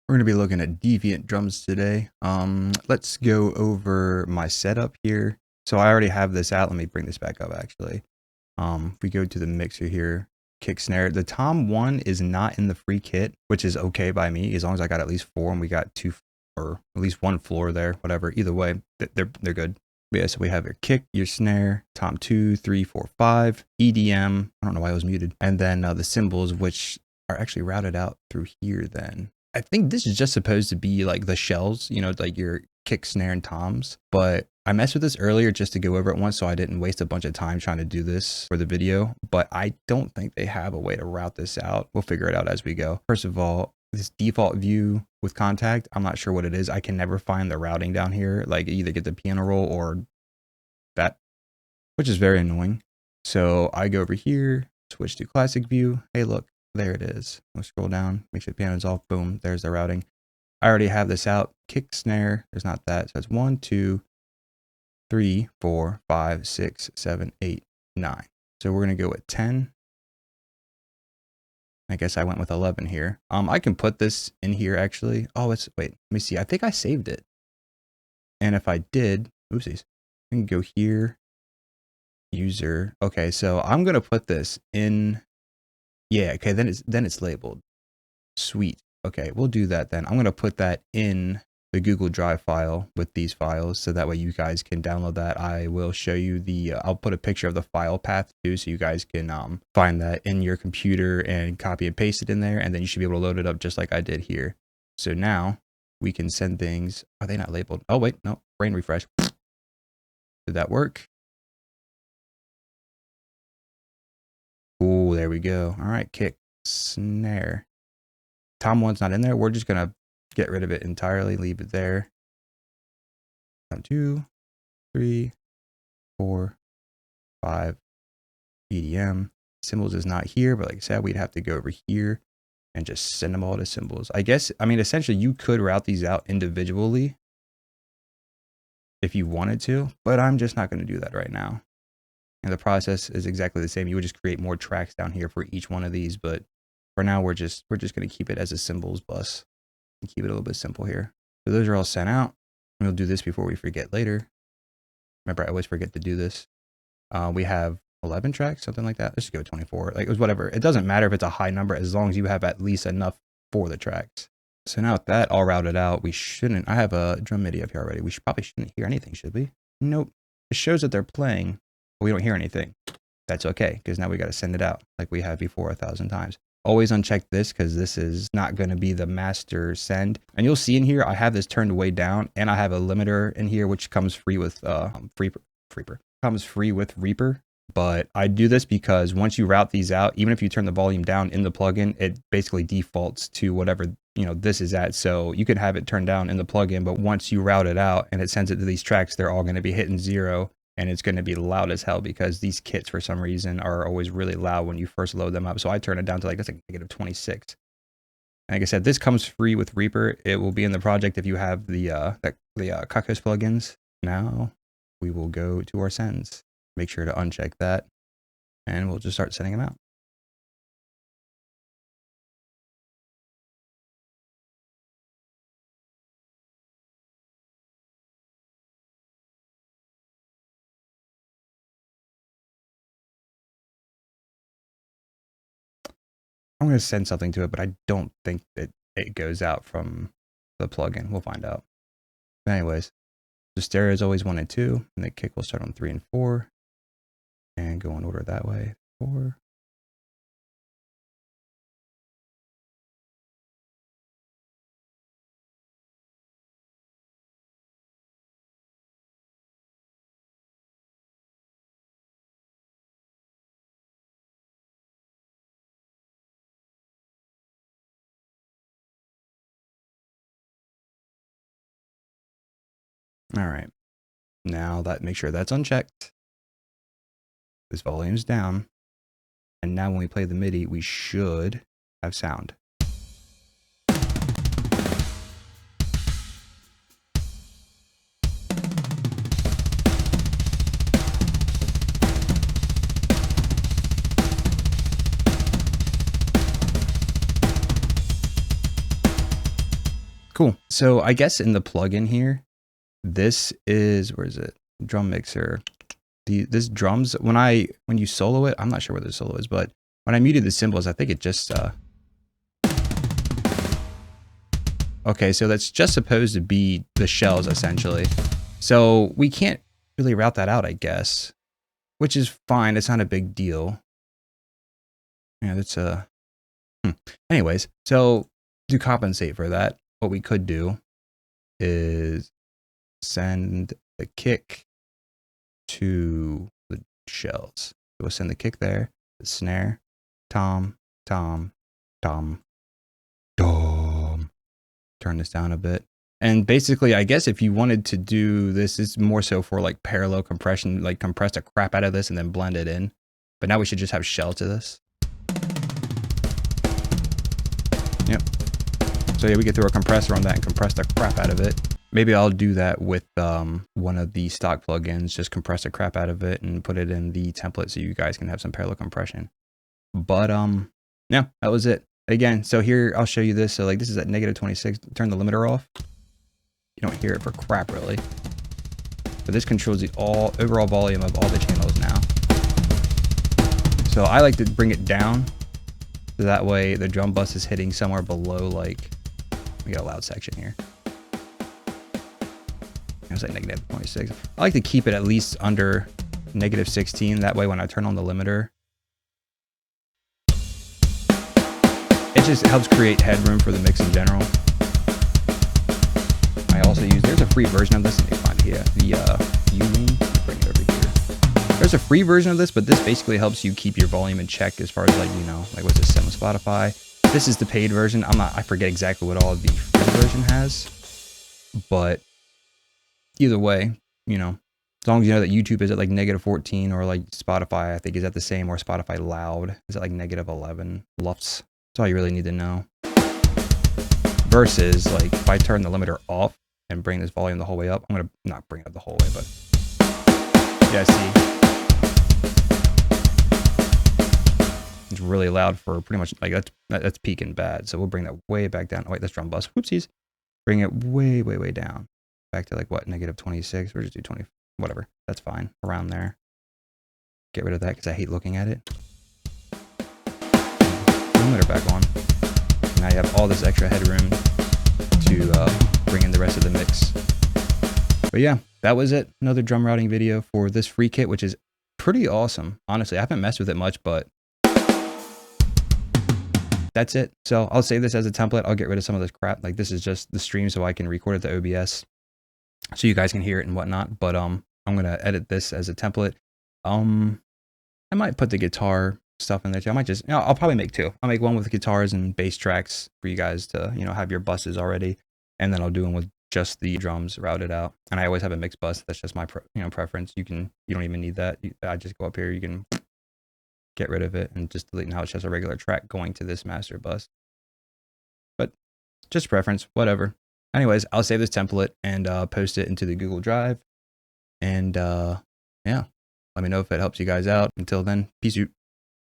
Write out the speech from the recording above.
We're going to be looking at Deviant drums today. Let's go over my setup here. So I already have this out. Let me bring this back up actually. If we go to the mixer here, kick snare. The Tom 1 is not in the free kit, which is okay by me as long as I got at least 4 and we got 2 or at least 1 floor there, whatever. Either way, they're good. But yeah, so we have your kick, your snare, Tom 2, 3, 4, 5, EDM. I don't know why it was muted. And then the cymbals, which are actually routed out through here then. I think this is just supposed to be like the shells, you know, like your kick, snare, and toms. But I messed with this earlier just to go over it once so I didn't waste a bunch of time trying to do this for the video. But I don't think they have a way to route this out. We'll figure it out as we go. First of all, this default view with contact, I'm not sure what it is. I can never find the routing down here. Like either get the piano roll or that, which is very annoying. So I go over here, switch to classic view. Hey, look. There it is. We'll scroll down, make sure the piano's off. Boom, there's the routing. I already have this out. Kick, snare, there's not that. So it's 1, 2, 3, 4, 5, 6, 7, 8, 9. So we're going to go with 10. I guess I went with 11 here. I can put this in here actually. Oh, wait, let me see. I think I saved it. And if I did, oopsies, I can go here, user. Okay, so I'm going to put this in. Yeah, okay, then it's labeled. Sweet. Okay, we'll do that then. I'm going to put that in the Google Drive file with these files so that way you guys can download that. I will show you the, I'll put a picture of the file path too so you guys can find that in your computer and copy and paste it in there, and then you should be able to load it up just like I did here. So now we can send things. Are they not labeled? Oh, wait, no, brain refresh. Did that work? Cool, there we go. All right, kick, snare. Tom 1's not in there. We're just going to get rid of it entirely, leave it there. 1, 2, 3, 4, 5, EDM. Cymbals is not here, but like I said, we'd have to go over here and just send them all to cymbals. I guess, I mean, essentially you could route these out individually if you wanted to, but I'm just not going to do that right now. And the process is exactly the same. You would just create more tracks down here for each one of these, but for now we're just going to keep it as a cymbals bus and keep it a little bit simple here. So those are all sent out. We'll do this before we forget later. Remember, I always forget to do this. We have 11 tracks, something like that. Let's just go 24. Like it was whatever. It doesn't matter if it's a high number as long as you have at least enough for the tracks. So now with that all routed out, we shouldn't. I have a drum MIDI up here already. We probably shouldn't hear anything, should we? Nope. It shows that they're playing. We don't hear anything. That's okay, because now we got to send it out like we have before 1,000 times. Always uncheck this because this is not going to be the master send. And you'll see in here, I have this turned way down and I have a limiter in here, which comes free with comes free with Reaper. But I do this because once you route these out, even if you turn the volume down in the plugin, it basically defaults to whatever, you know, this is at. So you could have it turned down in the plugin, but once you route it out and it sends it to these tracks, they're all going to be hitting 0. And it's going to be loud as hell because these kits for some reason are always really loud when you first load them up. So I turn it down to like, that's like negative 26. And like I said, this comes free with Reaper. It will be in the project if you have the Kakos plugins. Now we will go to our sends. Make sure to uncheck that and we'll just start sending them out. I'm going to send something to it, but I don't think that it goes out from the plugin. We'll find out. But anyways, the stereo is always 1 and 2, and the kick will start on 3 and 4, and go in order that way. 4. All right. Now that make sure that's unchecked. This volume's down. And now when we play the MIDI, we should have sound. Cool. So I guess in the plugin here, this is, where is it? Drum mixer. This drums, when you solo it, I'm not sure where the solo is, but when I muted the cymbals, I think it just, okay, so that's just supposed to be the shells essentially. So we can't really route that out, I guess, which is fine. It's not a big deal. Yeah, that's anyways, so to compensate for that, what we could do is send the kick to the shells. So we'll send the kick there, the snare, tom, tom, tom, tom. Turn this down a bit. And basically, I guess if you wanted to do this, it's more so for like parallel compression, like compress the crap out of this and then blend it in. But now we should just have shell to this. Yep. So yeah, we could throw a compressor on that and compress the crap out of it. Maybe I'll do that with one of the stock plugins, just compress the crap out of it and put it in the template so you guys can have some parallel compression. But yeah, that was it. Again, so here I'll show you this. So like this is at -26. Turn the limiter off. You don't hear it for crap really. But this controls the overall volume of all the channels now. So I like to bring it down. So that way the drum bus is hitting somewhere below, like, we got a loud section here. It was like -26. I like to keep it at least under -16. That way when I turn on the limiter, it just helps create headroom for the mix in general. I also use, there's a free version of this. Let me find here. The U-Wing. Bring it over here. There's a free version of this, but this basically helps you keep your volume in check as far as like, you know, like what's this, Sim Spotify. This is the paid version. I forget exactly what all the free version has, but either way, you know, as long as you know that YouTube is at like -14 or like Spotify, I think is at the same, or Spotify Loud is at like -11 LUFS. That's all you really need to know. Versus like if I turn the limiter off and bring this volume the whole way up, I'm gonna not bring it up the whole way, but yeah, see, it's really loud for pretty much like that's peaking bad. So we'll bring that way back down. Oh wait, that's drum bus. Whoopsies. Bring it way, way, way down. Back to like what, -26, or just do 20, whatever. That's fine, around there. Get rid of that because I hate looking at it. Limiter back on. Now you have all this extra headroom to bring in the rest of the mix. But yeah, that was it. Another drum routing video for this free kit, which is pretty awesome. Honestly, I haven't messed with it much, but that's it. So I'll save this as a template. I'll get rid of some of this crap. Like this is just the stream so I can record it to OBS so you guys can hear it and whatnot. But I'm gonna edit this as a template. I might put the guitar stuff in there too. I might just, you know, I'll probably make two. I'll make one with guitars and bass tracks for you guys to, you know, have your buses already, and then I'll do one with just the drums routed out. And I always have a mixed bus. That's just my preference. You don't even need that. I just go up here. You can get rid of it and just delete. Now it's just a regular track going to this master bus. But just preference, whatever. Anyways, I'll save this template and post it into the Google Drive. And yeah, let me know if it helps you guys out. Until then, peace out.